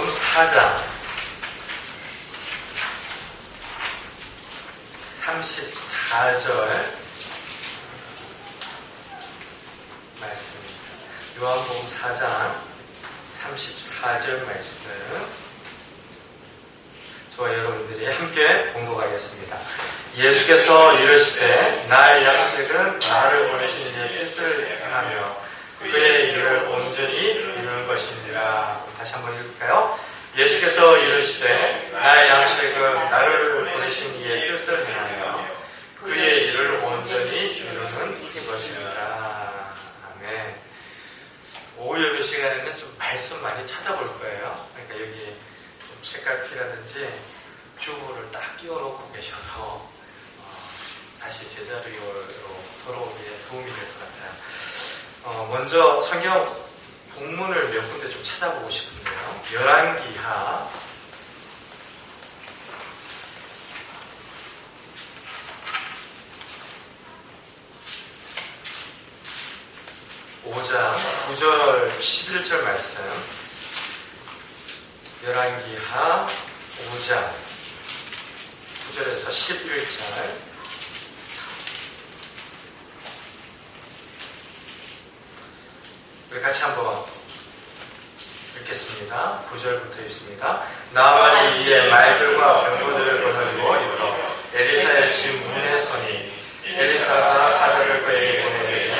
요한복음 4장 34절 말씀입니다. 요한복음 4장 34절 말씀, 저와 여러분들이 함께 봉독하겠습니다. 예수께서 이르시되 나의 양식은 나를 보내신 이의 뜻을 행하며 그의 일을 온전히 이루는 것이니라. 다시 한번 읽을까요? 예수께서 이르시되 나의 양식은 나를 보내신 이의 뜻을 행하며 그의 일을 온전히 이루는 것이니라. 아멘. 오후 예배 시간에는 좀 말씀 많이 찾아볼 거예요. 그러니까 여기 좀 책갈피라든지 주보를 딱 끼워놓고 계셔서 다시 제자리로 돌아오기에 도움이 될 것 같아요. 먼저 성경 본문을 몇 군데 좀 찾아보고 싶은데요. 열왕기하 5장 9절 11절 말씀, 열왕기하 5장 9절에서 11절. 우리 같이 한번 읽겠습니다. 9절부터 읽습니다. 나아만이 이에 말들과 병거들을 거느리고 이르러 엘리사의 집 문에 서니 엘리사가 사자를 그에게 보내되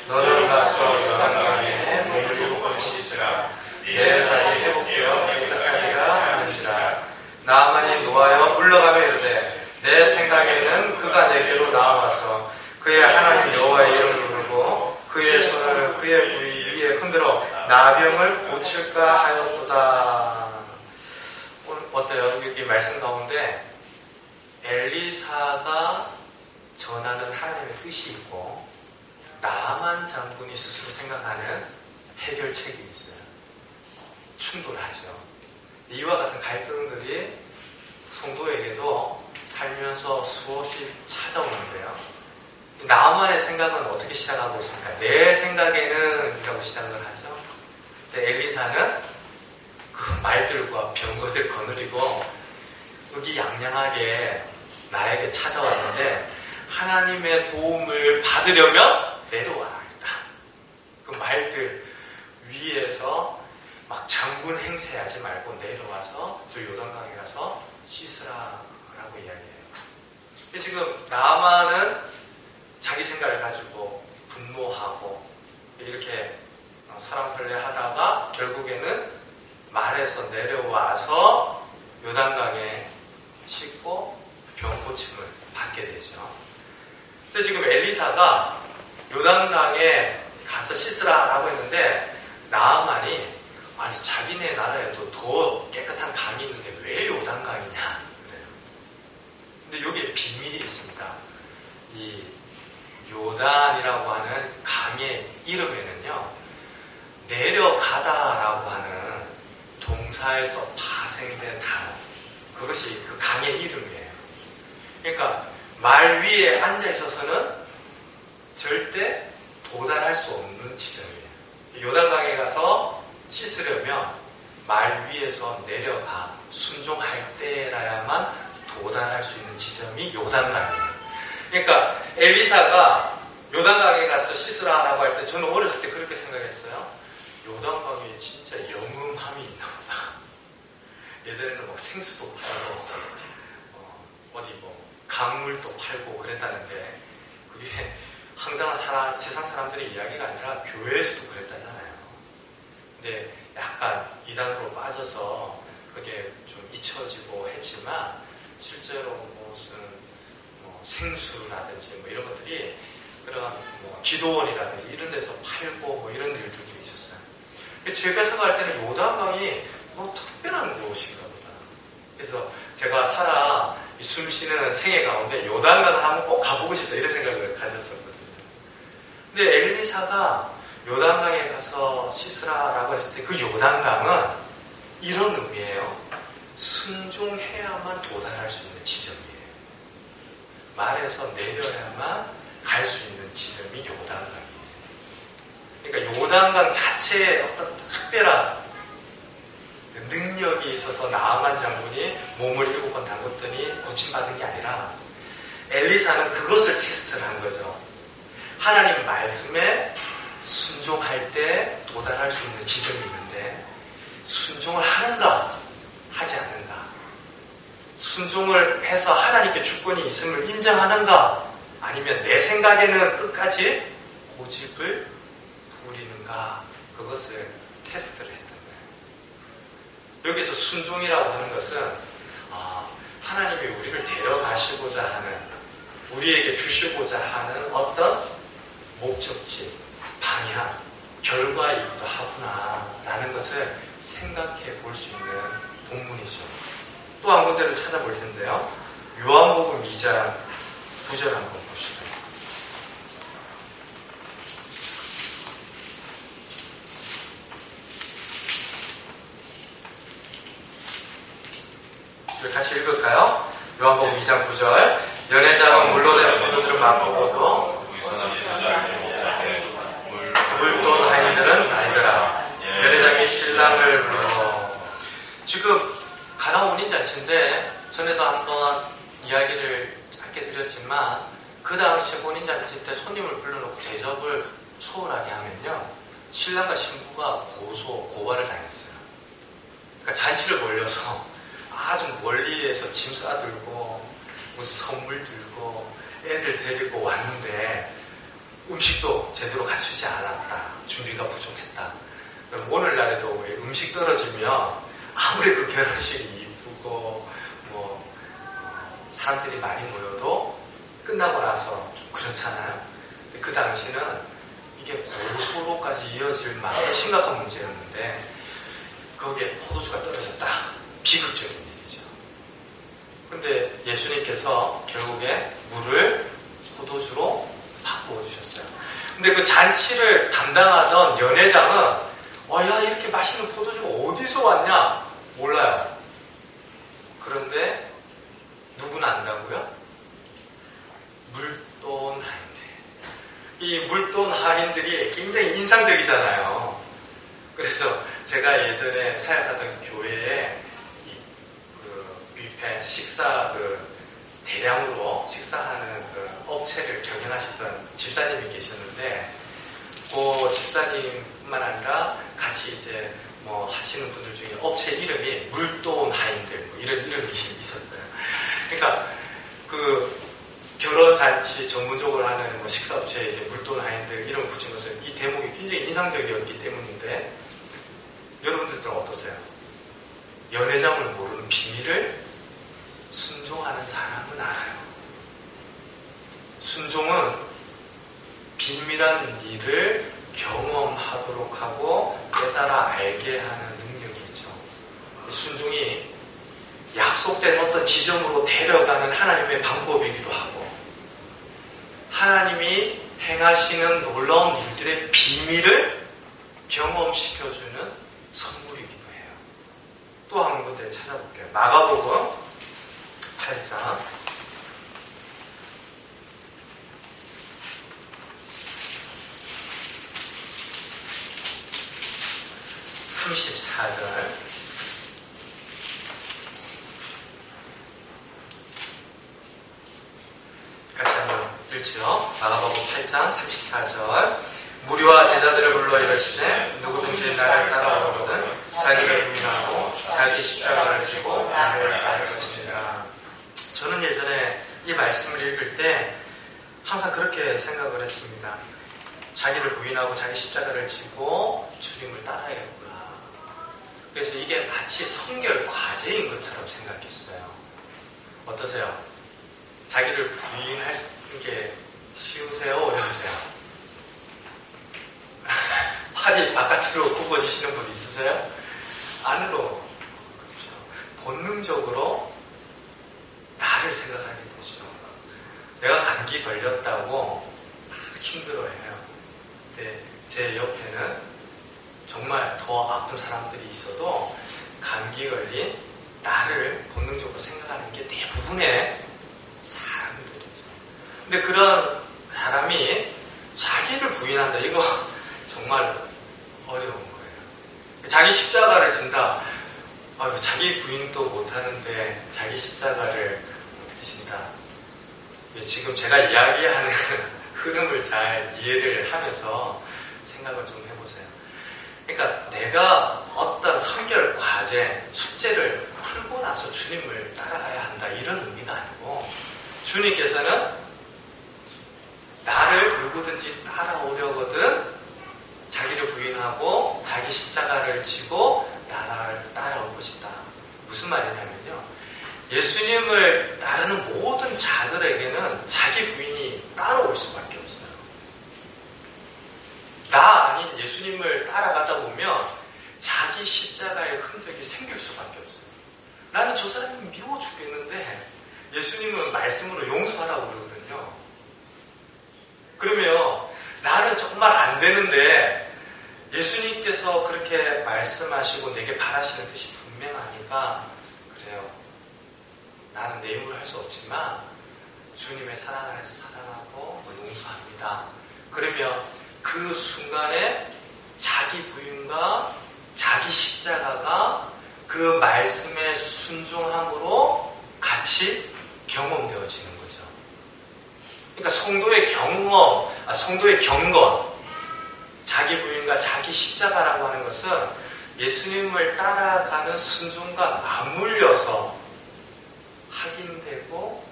너는 가서 요단강에 몸을 7번 씻으라. 내 살이 회복되어 깨끗하리라 하는지라. 나아만이 노하여 물러가며 이르되 내 생각에는 그가 내게로 나와서 그의 하나님 여호와의 이름을 부르고 그의 손을 그의 부위 위에 흔들어 나병을 고칠까 하였도다. 오늘 어때요? 여기 말씀 가운데 엘리사가 전하는 하나님의 뜻이 있고 나만 장군이 스스로 생각하는 해결책이 있어요. 충돌하죠. 이와 같은 갈등들이 성도에게도 살면서 수없이 찾아오는데요. 나만의 생각은 어떻게 시작하고 있습니까? 내 생각에는 이라고 시작을 하죠. 근데 엘리사는 그 말들과 병거들 거느리고 의기양양하게 나에게 찾아왔는데 하나님의 도움을 받으려면 내려와라. 일단 그 말들 위에서 막 장군 행세하지 말고 내려와서 저 요단강에 가서 씻으라라고 이야기해요. 지금 나만은 자기 생각을 가지고 분노하고 이렇게 사랑설레하다가 결국에는 말에서 내려와서 요단강에 씻고 병 고침을 받게 되죠. 근데 지금 엘리사가 요단강에 가서 씻으라라고 했는데 나아만이 아니 자기네 나라에도 더 깨끗한 강이 있는데 왜 요단강이냐 그래요. 근데 여기에 비밀이 있습니다. 이 요단이라고 하는 강의 이름에는요, 내려가다라고 하는 동사에서 파생된 단어, 그것이 그 강의 이름이에요. 그러니까 말 위에 앉아 있어서는 절대 도달할 수 없는 지점이에요. 요단강에 가서 씻으려면 말 위에서 내려가 순종할 때라야만 도달할 수 있는 지점이 요단강이에요. 그러니까 엘리사가 요단강에 가서 씻으라라고 할 때 저는 어렸을 때 그렇게 생각했어요. 요단강에 진짜 영음함이 있나 보다. 예전에는 막 생수도 팔고 어디 뭐 강물도 팔고 그랬다는데 그게 황당한 세상 사람들의 이야기가 아니라 교회에서도 그랬다잖아요. 근데 약간 이단으로 빠져서 그게 좀 잊혀지고 했지만 실제로 무슨 생수라든지 뭐 이런 것들이 그런 뭐 기도원이라든지 이런 데서 팔고 뭐 이런 일들도 있었어요. 제가 생각할 때는 요단강이 뭐 특별한 곳인가 보다. 그래서 제가 살아 숨 쉬는 생애 가운데 요단강 한번 꼭 가보고 싶다 이런 생각을 가졌었거든요. 근데 엘리사가 요단강에 가서 씻으라라고 했을 때 그 요단강은 이런 의미예요. 순종해야만 도달할 수 있는 지점이에요. 말에서 내려야만 갈 수 있는 지점이 요단강이에요. 그러니까 요단강 자체에 어떤 특별한 능력이 있어서 나아만 장군이 몸을 7번 담궜더니 고침받은 게 아니라 엘리사는 그것을 테스트를 한 거죠. 하나님 말씀에 순종할 때 도달할 수 있는 지점이 있는데 순종을 하는가 하지 않는가, 순종을 해서 하나님께 주권이 있음을 인정하는가, 아니면 내 생각에는 끝까지 고집을 부리는가, 그것을 테스트를 했던 거예요. 여기서 순종이라고 하는 것은 하나님이 우리를 데려가시고자 하는, 우리에게 주시고자 하는 어떤 목적지, 방향, 결과이기도 하구나라는 것을 생각해 볼 수 있는 본문이죠. 또 한 군데를 찾아볼 텐데요. 요한복음 2장 9절 한번 보시죠. 같이 읽을까요? 요한복음 2장 9절. 연회장은 물로 된 포도주를 맛보고도 물돈 하인들은 알더라. 연회장이 신랑을 불러. 지금 가나안 혼인잔치인데 전에도 한번 이야기를 짧게 드렸지만 그 당시 혼인잔치 때 손님을 불러놓고 대접을 소홀하게 하면요, 신랑과 신부가 고발을 당했어요. 그러니까 잔치를 벌려서 아주 멀리에서 짐 싸들고 무슨 선물 들고 애들 데리고 왔는데 음식도 제대로 갖추지 않았다, 준비가 부족했다. 그럼 오늘날에도 음식 떨어지면 아무리 그 결혼식이 이쁘고 사람들이 많이 모여도 끝나고 나서 좀 그렇잖아요. 근데 그 당시는 이게 고소로까지 이어질 만큼 심각한 문제였는데 거기에 포도주가 떨어졌다. 비극적인 일이죠. 근데 예수님께서 결국에 물을 포도주로 바꾸어 주셨어요. 근데 그 잔치를 담당하던 연회장은 야, 이렇게 맛있는 포도주가 어디서 왔냐? 몰라요. 그런데 누구는 안다고요? 물돈 하인들. 이 물돈 하인들이 굉장히 인상적이잖아요. 그래서 제가 예전에 사역하던 교회에 뷔페 식사 대량으로 식사하는 업체를 경영하시던 집사님이 계셨는데 그 집사님뿐만 아니라 같이 이제 하시는 분들 중에 업체 이름이 물돈 하인들 이런 이름이 있었어요. 그러니까 그 결혼잔치 전문적으로 하는 식사업체에 이제 물돈 하인들 이름 붙인 것은 이 대목이 굉장히 인상적이었기 때문인데 여러분들은 어떠세요? 연회장을 모르는 비밀을 순종하는 사람은 알아요. 순종은 비밀한 일을 경험하도록 하고 깨달아 알게 하는 능력이 있죠. 순종이 약속된 어떤 지점으로 데려가는 하나님의 방법이기도 하고 하나님이 행하시는 놀라운 일들의 비밀을 경험시켜주는 선물이기도 해요. 또 한 군데 찾아볼게요. 마가복음 8장 34절. 같이 한번 읽죠. 마가복음 8장 34절. 무리와 제자들을 불러 이르시되 누구든지 나를 따라오거든 자기를 부인하고 자기 십자가를 지고 나를 따를 것이니라. 저는 예전에 이 말씀을 읽을 때 항상 그렇게 생각을 했습니다. 자기를 부인하고 자기 십자가를 지고 주님을 따라야겠구나. 그래서 이게 마치 성결 과제인 것처럼 생각했어요. 어떠세요? 자기를 부인할 게 쉬우세요? 어려우세요? 팔이 바깥으로 굽어지시는 분 있으세요? 안으로. 그렇죠. 본능적으로 나를 생각하게 되죠. 내가 감기 걸렸다고 막 힘들어해요. 근데 제 옆에는 정말 더 아픈 사람들이 있어도 감기 걸린 나를 본능적으로 생각하는 게 대부분의 사람들이죠. 근데 그런 사람이 자기를 부인한다. 이거 정말 어려운 거예요. 자기 십자가를 진다. 자기 부인도 못하는데 자기 십자가를 어떻게 진다. 지금 제가 이야기하는 흐름을 잘 이해를 하면서 생각을 좀 해보세요. 그러니까 내가 어떤 선결 과제, 숙제를 풀고 나서 주님을 따라가야 한다 이런 의미가 아니고, 주님께서는 나를 누구든지 따라오려거든 자기를 부인하고 자기 십자가를 지고 나를 따라올 것이다. 무슨 말이냐면요, 예수님을 따르는 모든 자들에게는 자기 부인이 따라올 수밖에 없어요. 나 아닌 예수님을 따라가다 보면 자기 십자가의 흔적이 생길 수밖에 없어요. 나는 저 사람이 미워 죽겠는데 예수님은 말씀으로 용서하라고 그러거든요. 그러면 나는 정말 안 되는데 예수님께서 그렇게 말씀하시고 내게 바라시는 뜻이 분명하니까, 그래요, 나는 내 힘으로 할 수 없지만 주님의 사랑 안에서 사랑하고 용서합니다. 그러면 그 순간에 자기 부인과 자기 십자가가 그 말씀의 순종함으로 같이 경험되어지는 거죠. 그러니까 성도의 경건, 자기 부인과 자기 십자가라고 하는 것은 예수님을 따라가는 순종과 맞물려서 확인되고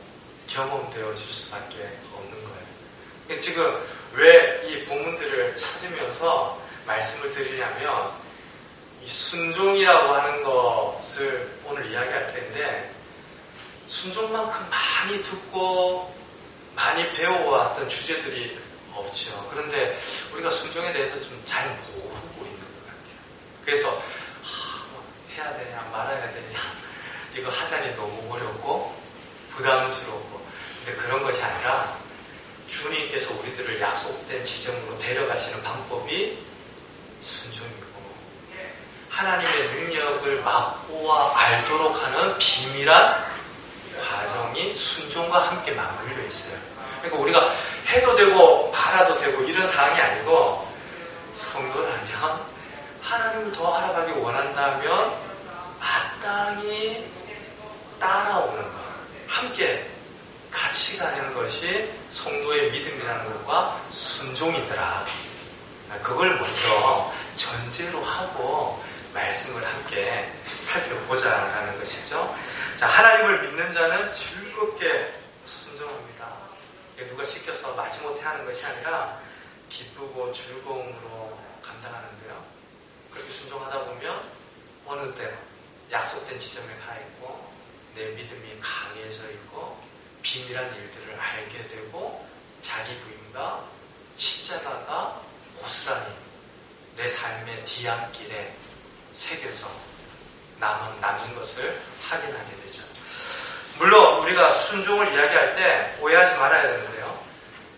경험되어질 수밖에 없는 거예요. 지금 왜 이 본문들을 찾으면서 말씀을 드리냐면, 이 순종이라고 하는 것을 오늘 이야기할 텐데, 순종만큼 많이 듣고 많이 배워왔던 주제들이 없죠. 그런데 우리가 순종에 대해서 좀 잘 모르고 있는 것 같아요. 그래서 해야 되냐 말아야 되냐, 이거 하자니 너무 어렵고 부담스럽고, 근데 그런 것이 아니라 주님께서 우리들을 약속된 지점으로 데려가시는 방법이 순종이고, 하나님의 능력을 맛보아 알도록 하는 비밀한 과정이 순종과 함께 맞물려 있어요. 그러니까 우리가 해도 되고 말아도 되고 이런 상황이 아니고, 성도라면 하나님을 더 알아가기 원한다면 마땅히 따라오는 것, 함께 같이 가는 것이 성도의 믿음이라는 것과 순종이더라. 그걸 먼저 전제로 하고 말씀을 함께 살펴보자라는 것이죠. 자, 하나님을 믿는 자는 즐겁게 순종합니다. 누가 시켜서 마지못해 하는 것이 아니라 기쁘고 즐거움으로 감당하는데요. 그렇게 순종하다 보면 어느 때 약속된 지점에 가 있고 내 믿음이 강해져 있고 비밀한 일들을 알게 되고 자기 부인과 십자가가 고스란히 내 삶의 뒤안길에 새겨서 남은 것을 확인하게 되죠. 물론 우리가 순종을 이야기할 때 오해하지 말아야 되는데요,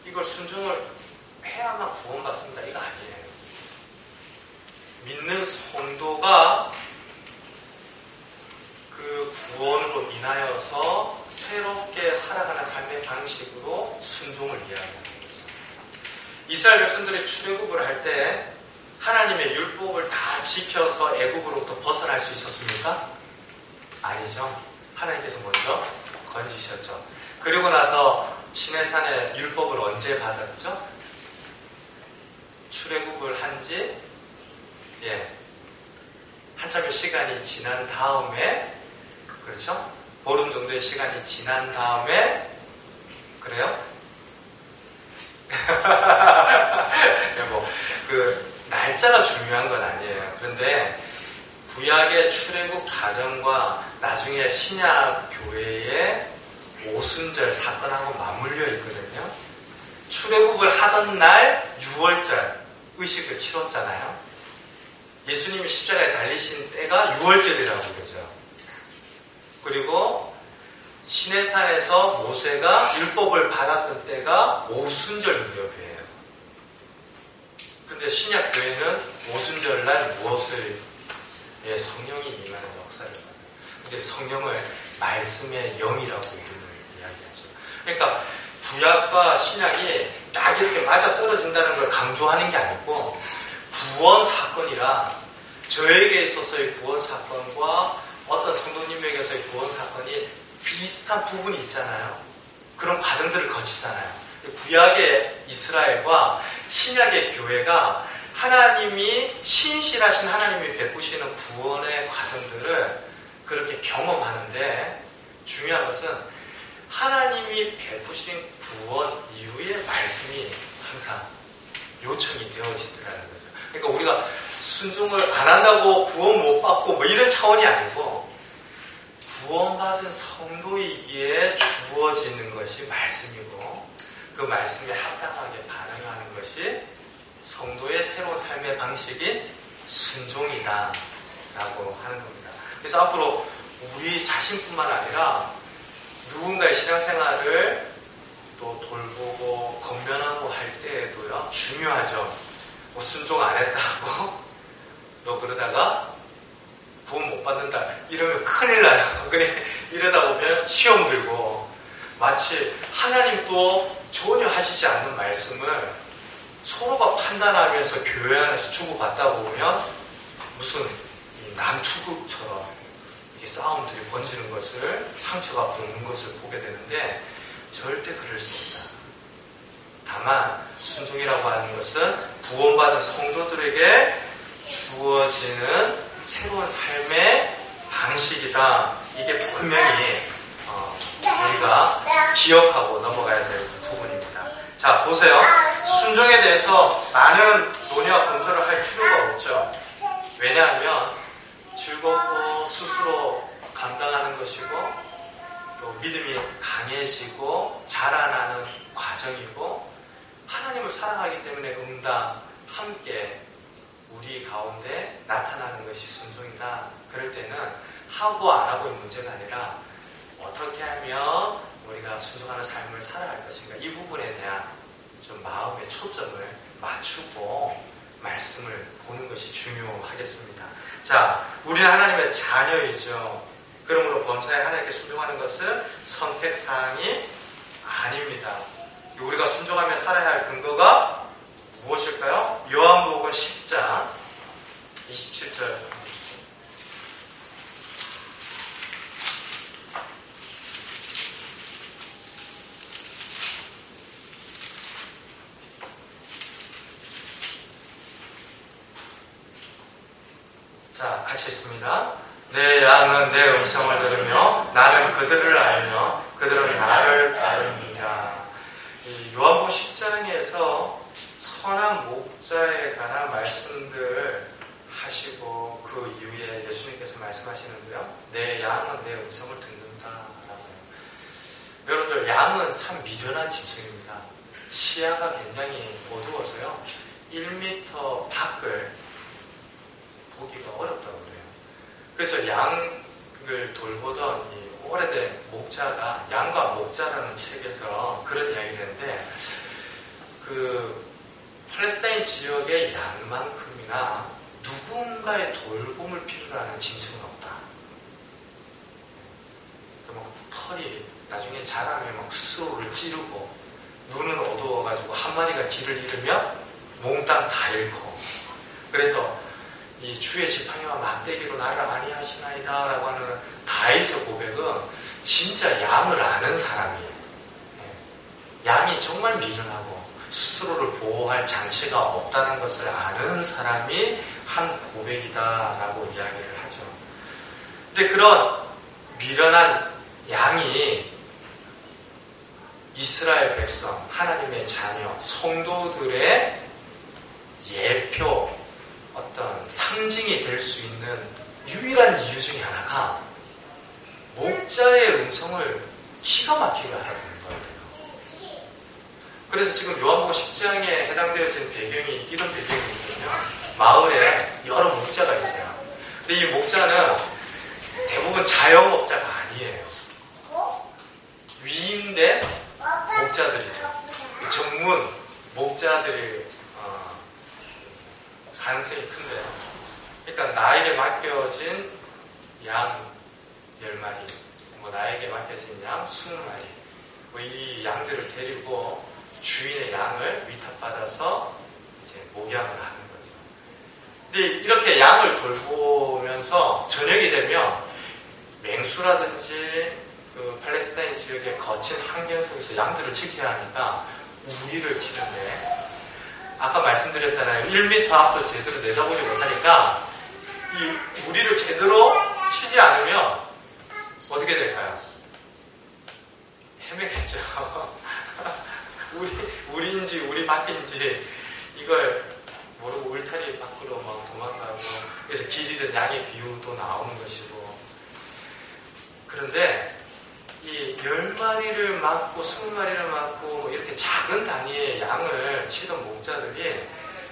이걸 순종을 해야만 구원받습니다, 이거 아니에요. 믿는 성도가 그 구원으로 인하여서 새롭게 살아가는 삶의 방식으로 순종을 이야기하는 거죠. 이스라엘 백성들이 출애굽을 할 때 하나님의 율법을 다 지켜서 애굽으로부터 벗어날 수 있었습니까? 아니죠. 하나님께서 먼저 건지셨죠. 그리고 나서 시내산의 율법을 언제 받았죠? 출애굽을 한지 한참의 시간이 지난 다음에, 그렇죠? 보름 정도의 시간이 지난 다음에, 그래요? 날짜가 중요한 건 아니에요. 그런데 구약의 출애굽 과정과 나중에 신약 교회의 오순절 사건하고 맞물려 있거든요. 출애굽을 하던 날 6월절 의식을 치렀잖아요. 예수님이 십자가에 달리신 때가 6월절이라고 그러죠. 그리고 시내산에서 모세가 율법을 받았던 때가 오순절 무렵이에요. 그런데 신약 교회는 오순절날 무엇을 성령이 임하는 역사를 받아요. 근데 성령을 말씀의 영이라고 이름을 이야기하죠. 그러니까 구약과 신약이 딱 이렇게 맞아떨어진다는 걸 강조하는 게 아니고, 구원 사건이라 저에게 있어서의 구원 사건과 어떤 성도님에게서의 구원 사건이 비슷한 부분이 있잖아요. 그런 과정들을 거치잖아요. 구약의 이스라엘과 신약의 교회가 하나님이 신실하신 하나님이 베푸시는 구원의 과정들을 그렇게 경험하는데, 중요한 것은 하나님이 베푸신 구원 이후의 말씀이 항상 요청이 되어지더라는 거죠. 그러니까 우리가 순종을 안 한다고 구원 못 받고 뭐 이런 차원이 아니고, 구원받은 성도이기에 주어지는 것이 말씀이고, 그 말씀에 합당하게 반응하는 것이 성도의 새로운 삶의 방식인 순종이다 라고 하는 겁니다. 그래서 앞으로 우리 자신뿐만 아니라 누군가의 신앙생활을 또 돌보고 건면하고 할 때에도요, 중요하죠. 뭐 순종 안 했다고 너 그러다가 구원 못 받는다 이러면 큰일 나요. 그래, 이러다 보면 시험 들고, 마치 하나님도 전혀 하시지 않는 말씀을 서로가 판단하면서 교회 안에서 주고받다 보면 무슨 난투극처럼 이렇게 싸움들이 번지는 것을, 상처가 붓는 것을 보게 되는데, 절대 그럴 수 없다. 다만 순종이라고 하는 것은 구원받은 성도들에게 주어지는 새로운 삶의 방식이다. 이게 분명히 우리가 기억하고 넘어가야 될 부분입니다. 자, 보세요. 순종에 대해서 많은 논의와 검토를 할 필요가 없죠. 왜냐하면 즐겁고 스스로 감당하는 것이고, 또 믿음이 강해지고 자라나는 과정이고, 하나님을 사랑하기 때문에 응답 함께 우리 가운데 나타나는 것이 순종이다. 그럴 때는 하고 안 하고의 문제가 아니라 어떻게 하면 우리가 순종하는 삶을 살아갈 것인가, 이 부분에 대한 좀 마음의 초점을 맞추고 말씀을 보는 것이 중요하겠습니다. 자, 우리는 하나님의 자녀이죠. 그러므로 범사에 하나님께 순종하는 것은 선택사항이 아닙니다. 우리가 순종하며 살아야 할 근거가 무엇일까요? 요한복음 10장 27절 보시죠. 자, 같이 읽습니다. 내 양은 내 음성을 들으며 나는 그들을 알며 그들은 나를 따르느니라. 요한복음 10장에서 선한 목자에 관한 말씀들 하시고, 그 이후에 예수님께서 말씀하시는데요, 내 양은 내 음성을 듣는다라고요. 여러분들, 양은 참 미련한 짐승입니다. 시야가 굉장히 어두워서요, 1m 밖을 보기가 어렵다고 그래요. 그래서 양을 돌보던 이 오래된 목자가, 양과 목자라는 책에서 그런 이야기를 했는데, 그 팔레스타인 지역의 양만큼이나 누군가의 돌봄을 필요로 하는 짐승은 없다. 막 털이 나중에 자라면 막 스스로를 찌르고, 눈은 어두워가지고 한 마리가 길을 잃으면 몽땅 다 잃고, 그래서 이 주의 지팡이와 막대기로 나를 안위하시나이다 라고 하는 다윗의 고백은 진짜 양을 아는 사람이에요. 양이 정말 미련하고 스스로를 보호할 장치가 없다는 것을 아는 사람이 한 고백이다라고 이야기를 하죠. 근데 그런 미련한 양이 이스라엘 백성, 하나님의 자녀, 성도들의 예표, 어떤 상징이 될 수 있는 유일한 이유 중에 하나가 목자의 음성을 기가 막히게 알아듣는 거예요. 그래서 지금 요한복음 10장에 해당되어진 배경이 이런 배경이거든요. 마을에 여러 목자가 있어요. 근데 이 목자는 대부분 자영업자가 아니에요. 위인된 목자들이죠. 전문 목자들이 가능성이 큰데요. 그러니까 나에게 맡겨진 양 10마리, 뭐 나에게 맡겨진 양 20마리, 뭐 이 양들을 데리고 주인의 양을 위탁받아서 이제 목양을 하는 거죠. 근데 이렇게 양을 돌보면서 저녁이 되면 맹수라든지 그 팔레스타인 지역의 거친 환경 속에서 양들을 지켜야 하니까 우리를 치는데, 아까 말씀드렸잖아요. 1m 앞도 제대로 내다보지 못하니까 이 우리를 제대로 치지 않으면 어떻게 될까요? 헤매겠죠. 우리인지 우리 밖인지 이걸 모르고 울타리 밖으로 막 도망가고, 그래서 길 잃은 양의 비유도 나오는 것이고. 그런데 이 10마리를 맞고 20마리를 맞고 이렇게 작은 단위의 양을 치던 목자들이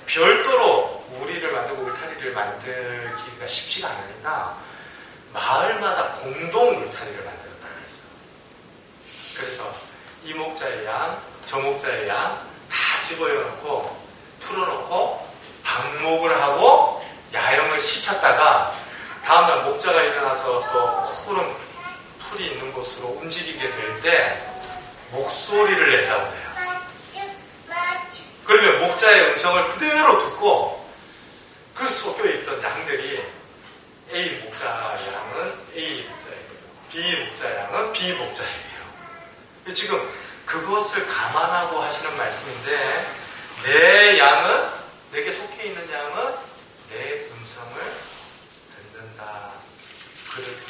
별도로 우리를 만들고 울타리를 만들기가 쉽지가 않으니까 마을마다 공동 울타리를 만들었다는 거죠. 그래서 이 목자의 양, 저 목자의 양 다 집어넣고 풀어놓고 방목을 하고 야영을 시켰다가 다음날 목자가 일어나서 또 푸른 풀이 있는 곳으로 움직이게 될 때 목소리를 낸다고 해요. 그러면 목자의 음성을 그대로 듣고 그 속에 있던 양들이 A 목자 양은 A 목자에게요, B 목자 양은 B 목자에게요. 지금 그것을 감안하고 하시는 말씀인데, 내 양은, 내게 속해 있는 양은 내 음성을 듣는다.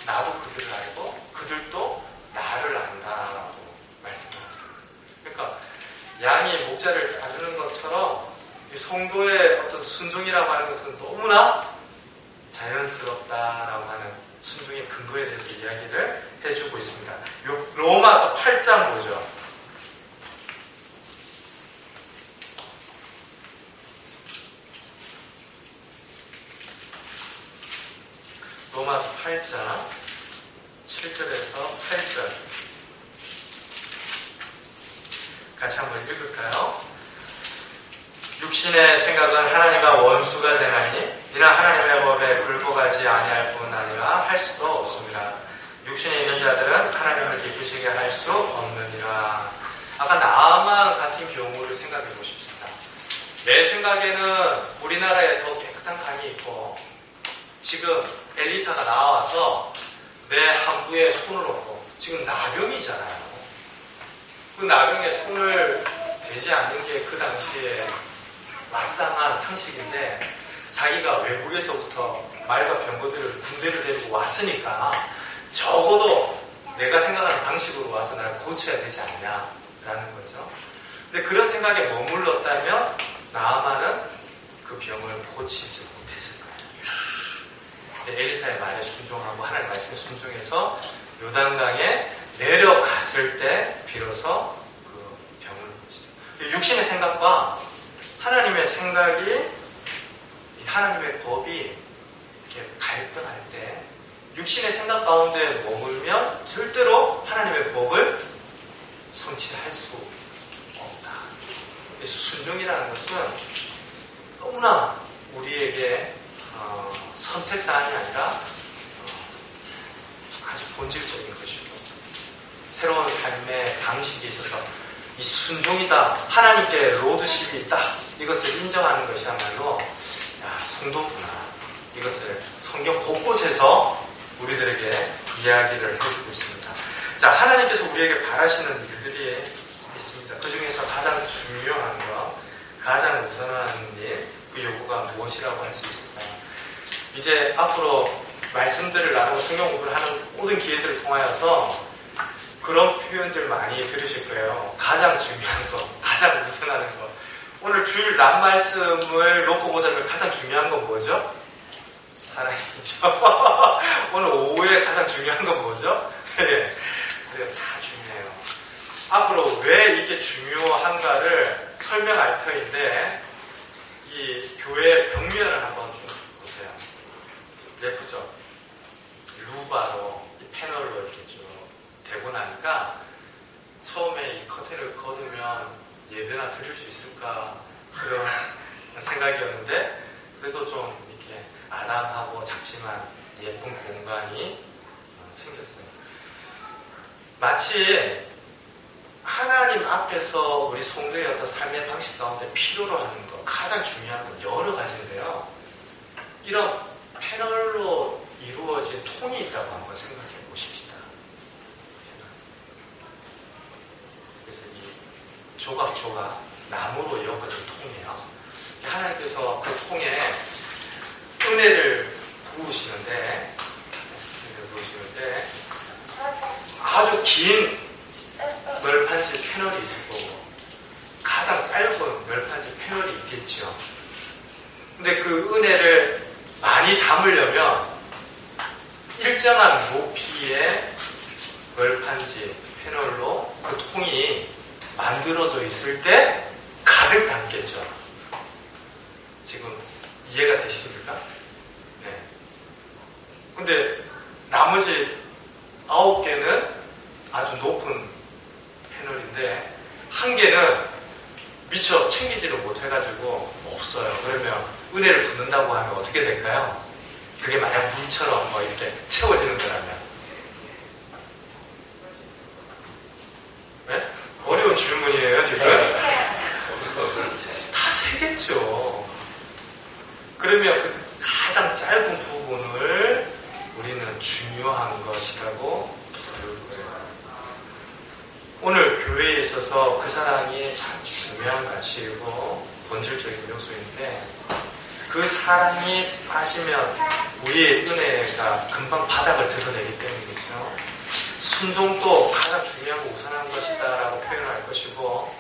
나도 그들을 알고 그들도 나를 안다라고 말씀합니다. 그러니까 양이 목자를 따르는 것처럼 이 성도의 어떤 순종이라고 하는 것은 너무나 자연스럽다라고 하는 순종의 근거에 대해서 이야기를 해주고 있습니다. 로마서 8장 보죠. 로마서 8장 7절에서 8절 같이 한번 읽을까요? 육신의 생각은 하나님과 원수가 되나니 이는 하나님의 법에 굴복하지 아니할 뿐 아니라 할 수도 없습니다. 육신에 있는 자들은 하나님을 기쁘시게 할 수 없느니라. 아까 나아만 같은 경우를 생각해 보십시다. 내 생각에는 우리나라에 더 깨끗한 강이 있고, 지금 엘리사가 나와서 내 항구에 손을 얹고, 지금 나병이잖아요. 그 나병에 손을 대지 않는 게 그 당시에 마땅한 상식인데, 자기가 외국에서부터 말과 병거들을 군대를 데리고 왔으니까 적어도 내가 생각하는 방식으로 와서 날 고쳐야 되지 않냐라는 거죠. 근데 그런 생각에 머물렀다면 나아만은 그 병을 고치지 못했을 거예요. 엘리사의 말에 순종하고 하나님의 말씀에 순종해서 요단강에 내려갔을 때 비로소 그 병을 고치죠. 육신의 생각과 하나님의 생각이, 하나님의 법이 이렇게 갈등할 때 육신의 생각 가운데 머물면 절대로 하나님의 법을 성취할 수 없다. 순종이라는 것은 너무나 우리에게 선택사항이 아니라 아주 본질적인 것이고, 새로운 삶의 방식에 있어서 이 순종이다, 하나님께 로드십이 있다, 이것을 인정하는 것이야말로 성도구나, 이것을 성경 곳곳에서 우리들에게 이야기를 해주고 있습니다. 자, 하나님께서 우리에게 바라시는 일들이 있습니다. 그 중에서 가장 중요한 것, 가장 우선하는 일, 그 요구가 무엇이라고 할 수 있을까요? 이제 앞으로 말씀들을 나누고 성경 공부를 하는 모든 기회들을 통하여서 그런 표현들 많이 들으실 거예요. 가장 중요한 것, 가장 우선하는 것. 오늘 주일 남 말씀을 놓고 보자면 가장 중요한 건 뭐죠? 사랑이죠. 오늘 오후에 가장 중요한 건 뭐죠? 네, 다 중요해요. 앞으로 왜 이게 중요한가를 설명할 터인데, 이 교회 벽면을 한번 좀 보세요. 예쁘죠? 루바로, 이 패널로 이렇게 쭉 되고 나니까 처음에 이 커튼을 걷으면 예배나 드릴 수 있을까 그런 생각이었는데, 그래도 좀 이렇게 아담하고 작지만 예쁜 공간이 생겼어요. 마치 하나님 앞에서 우리 성도의 어떤 삶의 방식 가운데 필요로 하는 것, 가장 중요한 건 여러 가지인데요. 이런 패널로 이루어진 통이 있다고 한번 생각해 보십시오. 그래서 이 조각조각 나무로 이어진 통이에요. 하나님께서 그 통에 은혜를 부으시는데 아주 긴 널판지 패널이 있을 거고 가장 짧은 널판지 패널이 있겠죠. 근데 그 은혜를 많이 담으려면 일정한 높이의 널판지 패널로 그 통이 만들어져 있을 때 가득 담겠죠. 지금 이해가 되십니까? 네. 근데 나머지 9개는 아주 높은 패널인데 한 개는 미처 챙기지를 못해가지고 없어요. 그러면 은혜를 붓는다고 하면 어떻게 될까요? 그게 만약 물처럼 뭐 이렇게 채워지는 거라면. 네? 어려운 질문이에요, 지금? 다 세겠죠. 그러면 그 가장 짧은 부분을 우리는 중요한 것이라고 부를 거예요. 오늘 교회에 있어서 그 사랑이 참 중요한 가치이고 본질적인 요소인데 그 사랑이 빠지면 우리의 은혜가 금방 바닥을 드러내기 때문이죠. 순종도 가장 중요하고 우선한 것이다 라고 표현할 것이고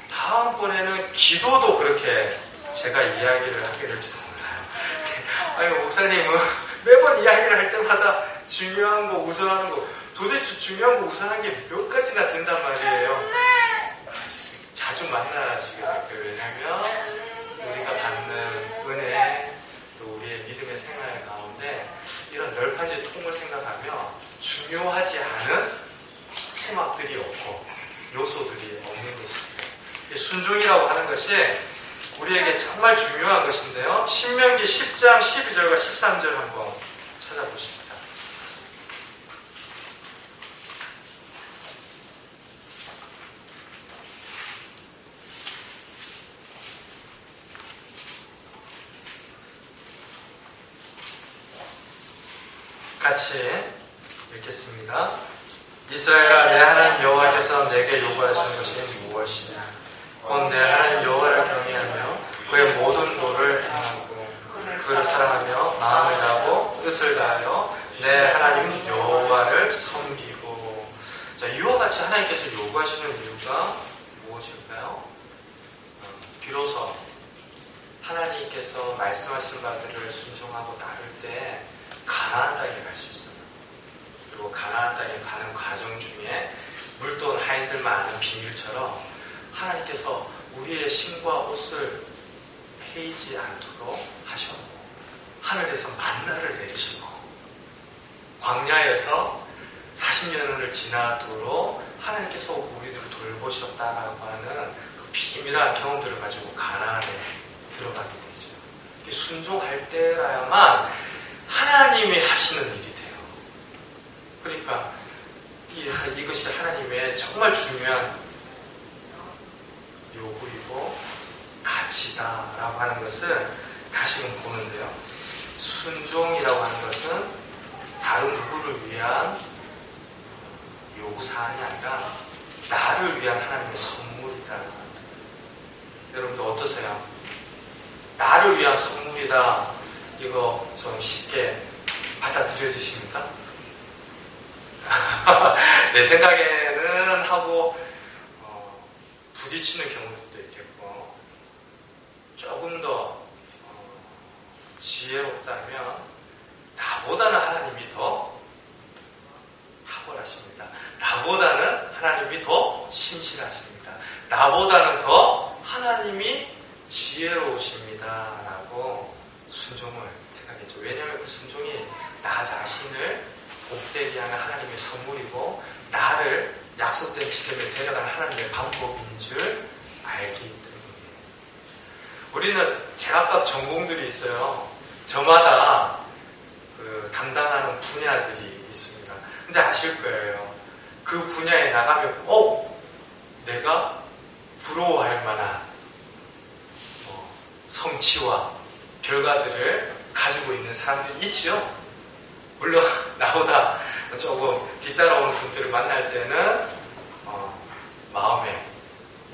다음번에는 기도도 그렇게 제가 이야기를 하게 될지도 몰라요. 아니 목사님은 매번 이야기를 할 때마다 중요한 거 우선하는 거 도대체 중요한 거 우선한 게 몇 가지나 된단 말이에요. 자주 만나시게 될 거예요. 왜냐하면 우리가 받는 은혜 또 우리의 믿음의 생활 가운데 이런 널판지 통을 생각하면 중요하지 않은 토막들이 없고 요소들이 없는 것이죠. 순종이라고 하는 것이 우리에게 정말 중요한 것인데요. 신명기 10장 12절과 13절 한번 찾아보십시다. 같이 읽겠습니다. 이스라엘아, 내 하나님 여호와께서 내게 요구하시는 것이 무엇이냐? 곧 내 하나님 여호와를 경외하며 그의 모든 도를 행하고 그를 사랑하며 마음을 다하고 뜻을 다하여 내 하나님 여호와를 섬기고. 자, 이와 같이 하나님께서 요구하시는 이유가 무엇일까요? 비로소 하나님께서 말씀하신 바들을 순종하고 따를 때 가나안 땅에 갈 수 있어요. 그리고 가나안 땅에 가는 과정 중에 물돈 하인들만 아는 비밀처럼 하나님께서 우리의 신과 옷을 패이지 않도록 하셨고 하늘에서 만나를 내리시고 광야에서 40년을 지나도록 하나님께서 우리들을 돌보셨다라고 하는 그 비밀한 경험들을 가지고 가나안에 들어가게 되죠. 순종할 때라야만 하나님이 하시는 일이 돼요. 그러니까 이것이 하나님의 정말 중요한 요구이고 가치다라고 하는 것을 다시금 보는데요. 순종이라고 하는 것은 다른 누구를 위한 요구사항이 아니라 나를 위한 하나님의 선물이다. 여러분들 어떠세요? 나를 위한 선물이다. 이거 좀 쉽게 받아들여지십니까? 내 생각에는 하고 부딪히는 경우도 있겠고 조금 더 지혜롭다면 나보다는 하나님이 더 탁월하십니다. 나보다는 하나님이 더 신실하십니다. 나보다는 더 하나님이 지혜로우십니다. 라고 순종을 택하겠죠. 왜냐하면 그 순종이 나 자신을 복되게 하는 하나님의 선물이고 나를 약속된 지점에 데려가는 하나님의 방법인 줄 알기 때문이에요. 우리는 제각각 전공들이 있어요. 저마다 그 담당하는 분야들이 있습니다. 근데 아실 거예요. 그 분야에 나가면 내가 부러워할 만한 성취와 결과들을 가지고 있는 사람들이 있죠. 물론 나보다 조금 뒤따라오는 분들을 만날 때는 마음이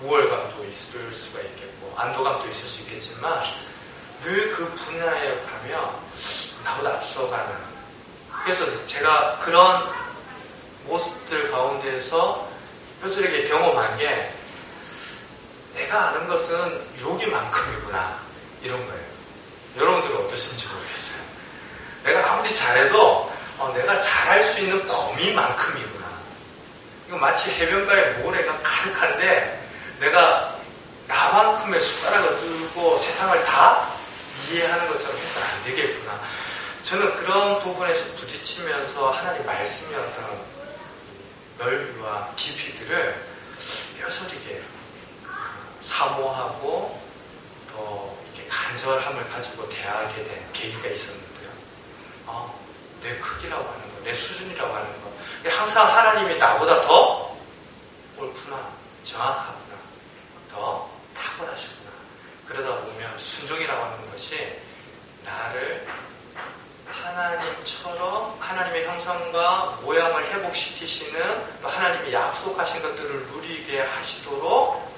우월감도 있을 수가 있겠고 안도감도 있을 수 있겠지만 늘 그 분야에 가면 나보다 앞서가는, 그래서 제가 그런 모습들 가운데에서 뼈저리게 경험한 게 내가 아는 것은 여기만큼이구나 이런 거예요. 여러분들은 어떠신지 모르겠어요. 내가 아무리 잘해도 내가 잘할 수 있는 범위만큼이구나. 이거 마치 해변가에 모래가 가득한데 내가 나만큼의 숟가락을 들고 세상을 다 이해하는 것처럼 해서는 안 되겠구나. 저는 그런 부분에서 부딪히면서 하나님 말씀의 어떤 넓이와 깊이들을 뼈저리게 사모하고 더 이렇게 간절함을 가지고 대하게 된 계기가 있었는데요. 내 크기라고 하는 거, 내 수준이라고 하는 거, 항상 하나님이 나보다 더 옳구나, 정확하구나, 더 탁월하시구나. 그러다 보면 순종이라고 하는 것이 나를 하나님처럼 하나님의 형상과 모양을 회복시키시는, 또 하나님이 약속하신 것들을 누리게 하시도록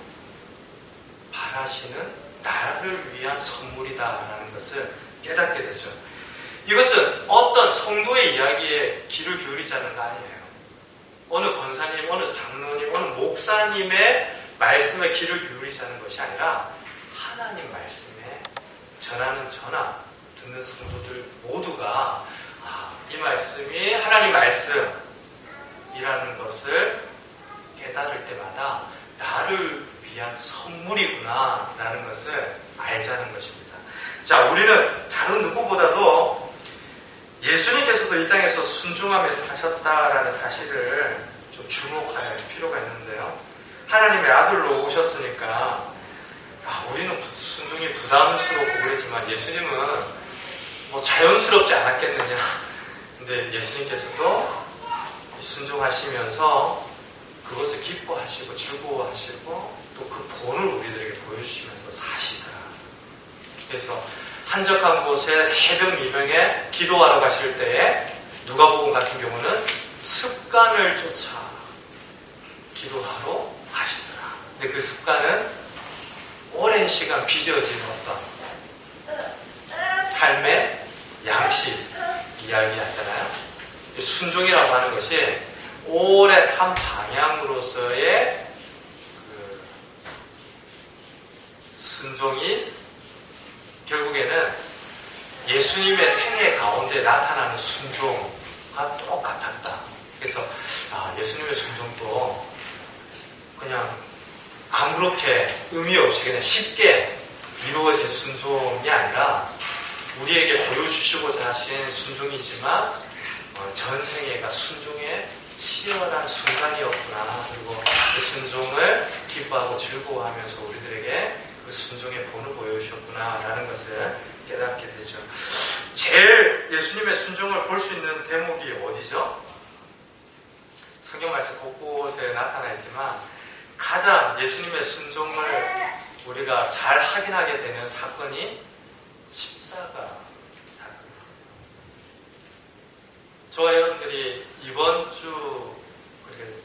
바라시는 나를 위한 선물이다라는 것을 깨닫게 되죠. 이것은 어떤 성도의 이야기에 귀를 기울이자는 거 아니에요. 어느 권사님, 어느 장로님, 어느 목사님의 말씀에 귀를 기울이자는 것이 아니라 하나님 말씀에 전하는 저나 듣는 성도들 모두가 이 말씀이 하나님 말씀이라는 것을 깨달을 때마다 나를 위한 선물이구나 라는 것을 알자는 것입니다. 자, 우리는 다른 누구보다도 예수님께서도 이 땅에서 순종하면서 하셨다라는 사실을 좀 주목할 필요가 있는데요. 하나님의 아들로 오셨으니까 우리는 순종이 부담스럽고 그랬지만 예수님은 뭐 자연스럽지 않았겠느냐. 근데 예수님께서도 순종하시면서 그것을 기뻐하시고 즐거워하시고 또 그 본을 우리들에게 보여주시면서 사시더라. 그래서 한적한 곳에 새벽 미명에 기도하러 가실 때에 누가복음 같은 경우는 습관을 쫓아 기도하러 가시더라. 근데 그 습관은 오랜 시간 빚어진 어떤 삶의 양식 이야기하잖아요. 순종이라고 하는 것이 오랜 한 방향으로서의 순종이 결국에는 예수님의 생애 가운데 나타나는 순종과 똑같았다. 그래서 예수님의 순종도 그냥 아무렇게 의미 없이 그냥 쉽게 이루어진 순종이 아니라 우리에게 보여주시고자 하신 순종이지만 전 생애가 순종의 치열한 순간이었구나. 그리고 그 순종을 기뻐하고 즐거워하면서 우리들에게 그 순종의 본을 보여주셨구나 라는 것을 깨닫게 되죠. 제일 예수님의 순종을 볼 수 있는 대목이 어디죠? 성경 말씀 곳곳에 나타나 있지만 가장 예수님의 순종을 우리가 잘 확인하게 되는 사건이 십자가 사건입니다. 저와 여러분들이 이번 주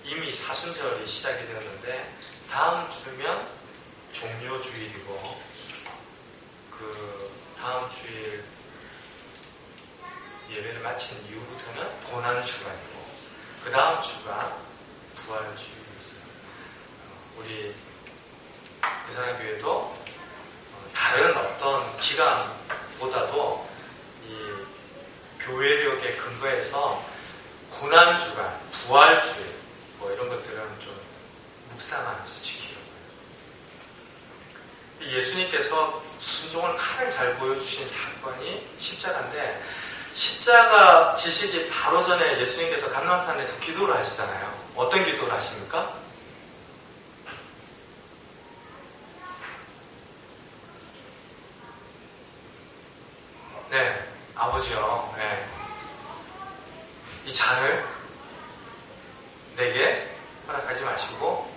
이미 사순절이 시작이 되었는데 다음 주면 종료주일이고 그 다음 주일 예배를 마친 이후부터는 고난주간이고 그 다음 주가 부활주일이었어요. 우리 그사랑교회도 다른 어떤 기간보다도 이 교회력에 근거해서 고난주간, 부활주일 뭐 이런 것들은 좀 묵상하면서 지키려고 해요. 예수님께서 순종을 가장 잘 보여주신 사건이 십자가인데 십자가 지시기 바로 전에 예수님께서 감람산에서 기도를 하시잖아요. 어떤 기도를 하십니까? 네, 아버지요. 네. 이 잔을 내게 허락하지 마시고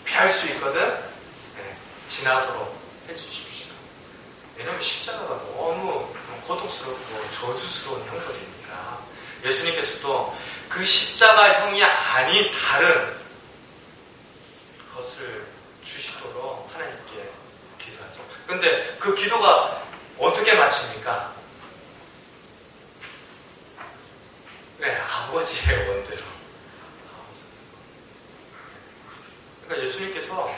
피할 수 있거든 지나도록 해주십시오. 왜냐하면 십자가가 너무 고통스럽고 저주스러운 형벌이니까 예수님께서도 그 십자가 형이 아닌 다른 것을 근데 그 기도가 어떻게 마칩니까? 네, 아버지의 원대로. 그러니까 예수님께서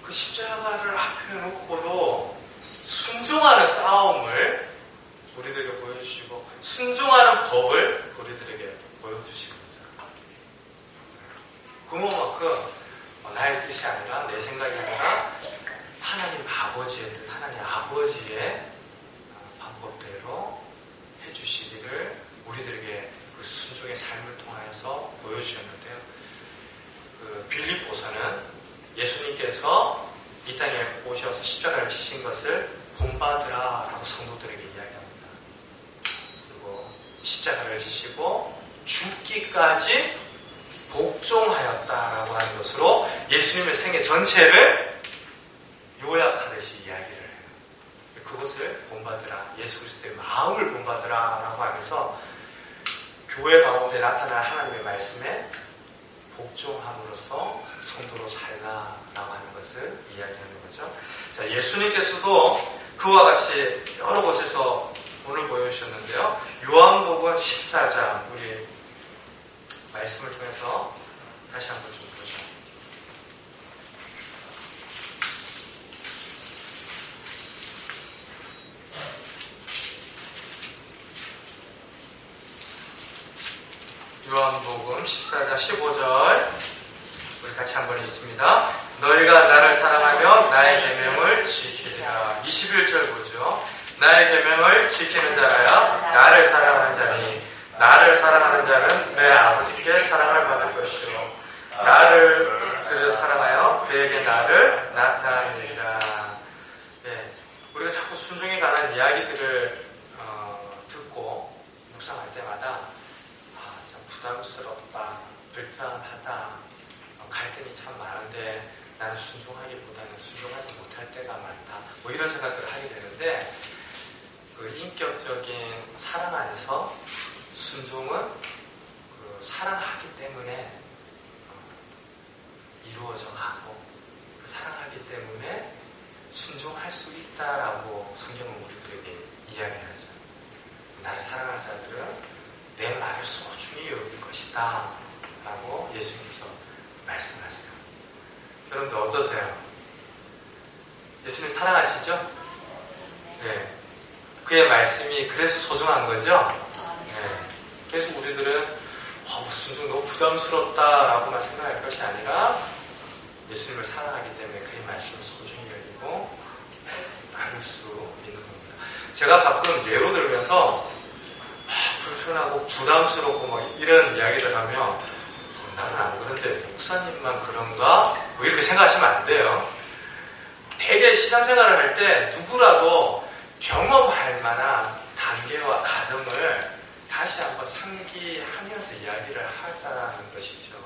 그 십자가를 앞에 놓고도 순종하는 싸움을 우리들에게 보여주시고 순종하는 법을 우리들에게 보여주신 거죠. 그만큼 나의 뜻이 아니라 내 생각이 아니라 하나님 아버지의 뜻, 하나님 아버지의 방법대로 해주시기를 우리들에게 그 순종의 삶을 통하여서 보여주셨는데요. 그 빌립보서는 예수님께서 이 땅에 오셔서 십자가를 지신 것을 본받으라라고 성도들에게 이야기합니다. 그리고 십자가를 지시고 죽기까지 복종하였다라고 하는 것으로 예수님의 생애 전체를 요약하듯이 이야기를 해요. 그것을 본받으라, 예수 그리스도의 마음을 본받으라라고 하면서 교회 가운데 나타날 하나님의 말씀에 복종함으로써 성도로 살라라고 하는 것을 이야기하는 거죠. 자, 예수님께서도 그와 같이 여러 곳에서 본을 보여주셨는데요. 요한복음 14장 우리 말씀을 통해서 다시 한번 좀 보죠. 요한복음 14장 15절 우리 같이 한번 읽습니다. 너희가 나를 사랑하면 나의 계명을 지키리라. 21절 보죠. 나의 계명을 지키는 자라야 나를 사랑하는 자니 나를 사랑하는 자는 내 아버지께 사랑을 받을 것이요 나를 그를 사랑하여 그에게 나를 나타내리라. 네, 우리가 자꾸 순종에 관한 이야기들을 듣고 묵상할 때마다 참 부담스럽다, 불편하다, 갈등이 참 많은데 나는 순종하기보다는 순종하지 못할 때가 많다, 뭐 이런 생각들을 하게 되는데 그 인격적인 사랑 안에서 순종은 그 사랑하기 때문에 이루어져 가고 그 사랑하기 때문에 순종할 수 있다라고 성경은 우리들에게 이야기하죠. 나를 사랑하는 자들은 내 말을 소중히 여길 것이다 라고 예수님께서 말씀하세요. 여러분들 어떠세요? 예수님 사랑하시죠? 네. 그의 말씀이 그래서 소중한 거죠? 네. 그래서 우리들은 순종 너무 부담스럽다라고만 생각할 것이 아니라 예수님을 사랑하기 때문에 그의 말씀을 소중히 여기고 나눌 수 있는 겁니다. 제가 가끔 예로 들면서 불편하고 부담스럽고 막 이런 이야기를 하면 나는 안 그런데 목사님만 그런가? 뭐 이렇게 생각하시면 안 돼요. 되게 신앙생활을 할 때 누구라도 경험할 만한 단계와 과정을 다시 한번 상기하면서 이야기를 하자는 것이죠.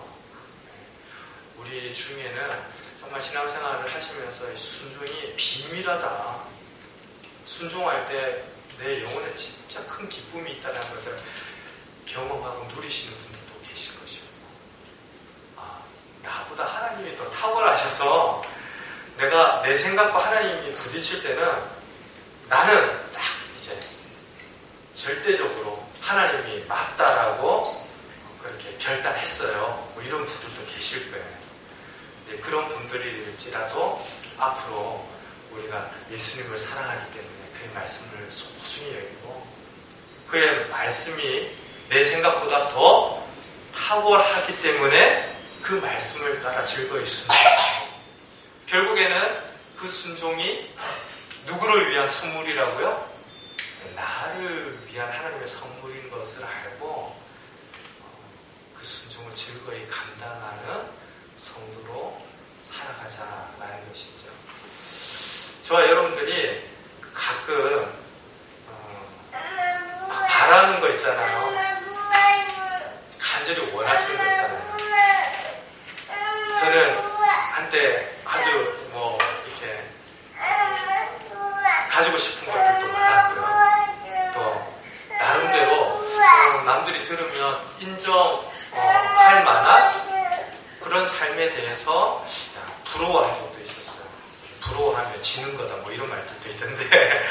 우리 중에는 정말 신앙생활을 하시면서 순종이 비밀하다. 순종할 때 내 영혼에 진짜 큰 기쁨이 있다는 것을 경험하고 누리시는 분들도 계실 것이고, 나보다 하나님이 더 탁월하셔서 내가 내 생각과 하나님이 부딪힐 때는 나는 딱 이제 절대적으로 하나님이 맞다라고 그렇게 결단했어요. 뭐 이런 분들도 계실 거예요. 네, 그런 분들일지라도 앞으로 우리가 예수님을 사랑하기 때문에 그의 말씀을 소중히 여기고 그의 말씀이 내 생각보다 더 탁월하기 때문에 그 말씀을 따라 즐거이 순종하고 결국에는 그 순종이 누구를 위한 선물이라고요? 나를 위한 하나님의 선물인 것을 알고 그 순종을 즐거이 감당하는 성도로 살아가자라는 것이죠. 저와 여러분들이 가끔 바라는 거 있잖아요. 간절히 원하시는 거 있잖아요. 저는 한때 아주 이렇게 가지고 싶은 것들도 많았고요. 또 나름대로 남들이 들으면 인정할 만한 그런 삶에 대해서 부러워한 적도 있었어요. 부러워하면 지는 거다 뭐 이런 말들도 있던데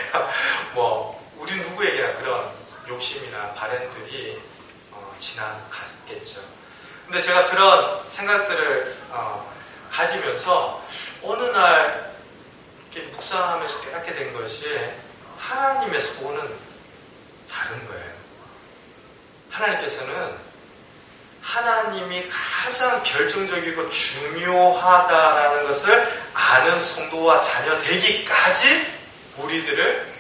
뭐 우리 누구에게나 그런 욕심이나 바램들이 지나갔겠죠. 근데 제가 그런 생각들을 가지면서 어느 날 이렇게 묵상하면서 깨닫게 된 것이 하나님의 소원은 다른 거예요. 하나님께서는 하나님이 가장 결정적이고 중요하다라는 것을 아는 성도와 자녀 되기까지 우리들을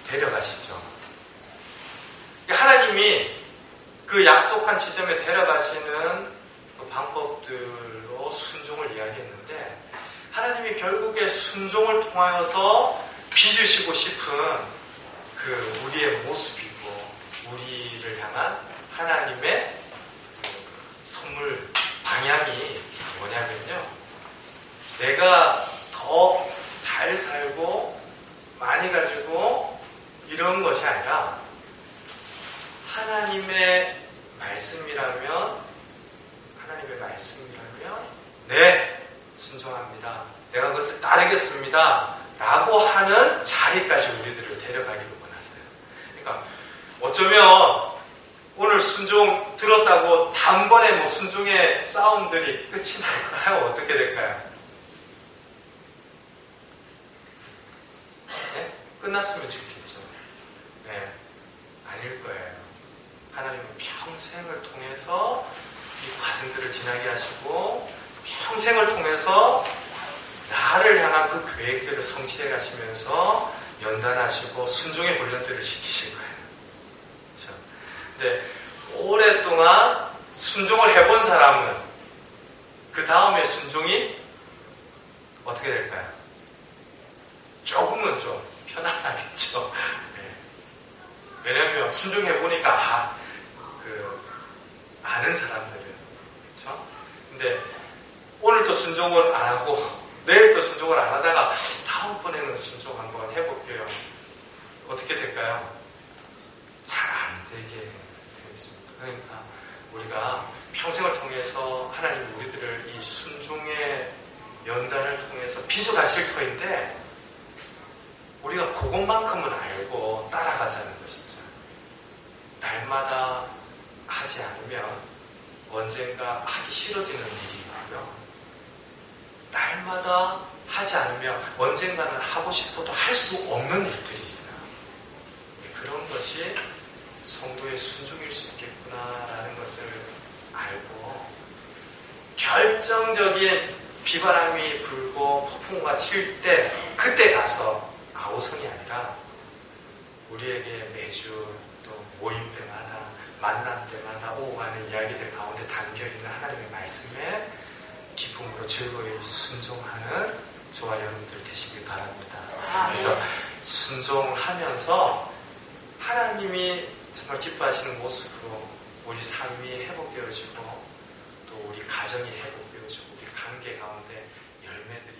데려가시죠. 하나님이 그 약속한 지점에 데려가시는 그 방법들로 순종을 이야기했는데 하나님이 결국에 순종을 통하여서 빚으시고 싶은 그 우리의 모습이고 우리를 향한 하나님의 선물 방향이 뭐냐면요. 내가 더 잘 살고 많이 가지고 이런 것이 아니라 하나님의 말씀이라면 네, 순종합니다. 내가 그것을 따르겠습니다. 라고 하는 자리까지 우리들을 데려가기를 원하세요. 그러니까 어쩌면 오늘 순종 들었다고 단번에 뭐 순종의 싸움들이 끝이 날까요? 어떻게 될까요? 네? 끝났으면 좋겠죠. 네, 아닐 거예요. 하나님은 평생을 통해서 이 과정들을 지나게 하시고 평생을 통해서 나를 향한 그 계획들을 성취해 가시면서 연단하시고 순종의 훈련들을 시키실 거예요. 그렇죠? 근데 오랫동안 순종을 해본 사람은 그 다음에 순종이 어떻게 될까요? 조금은 좀 편안하겠죠. 네. 왜냐하면 순종해보니까 아는 사람들은 그렇죠? 근데 오늘 또 순종을 안 하고 내일 또 순종을 안 하다가 다음번에는 순종 한번 해볼게요. 어떻게 될까요? 잘 안 되게 되겠습니다. 그러니까 우리가 평생을 통해서 하나님이 우리들을 이 순종의 연단을 통해서 빚어가실 터인데 우리가 그것만큼은 알고 따라가자는 것이죠. 날마다 하지 않으면 언젠가 하기 싫어지는 일이 있고요. 날마다 하지 않으면 언젠가는 하고 싶어도 할 수 없는 일들이 있어요. 그런 것이 성도의 순종일 수 있겠구나라는 것을 알고 결정적인 비바람이 불고 폭풍우가 칠 때 그때 가서 아우성이 아니라 우리에게 매주 또 모임 때마다 만남 때마다 오고 가는 이야기들 가운데 담겨있는 하나님의 말씀에 기쁨으로 즐거이 순종하는 저와 여러분들 되시길 바랍니다. 그래서 순종하면서 하나님이 정말 기뻐하시는 모습으로 우리 삶이 회복되어지고 또 우리 가정이 회복되어지고 우리 관계 가운데 열매들이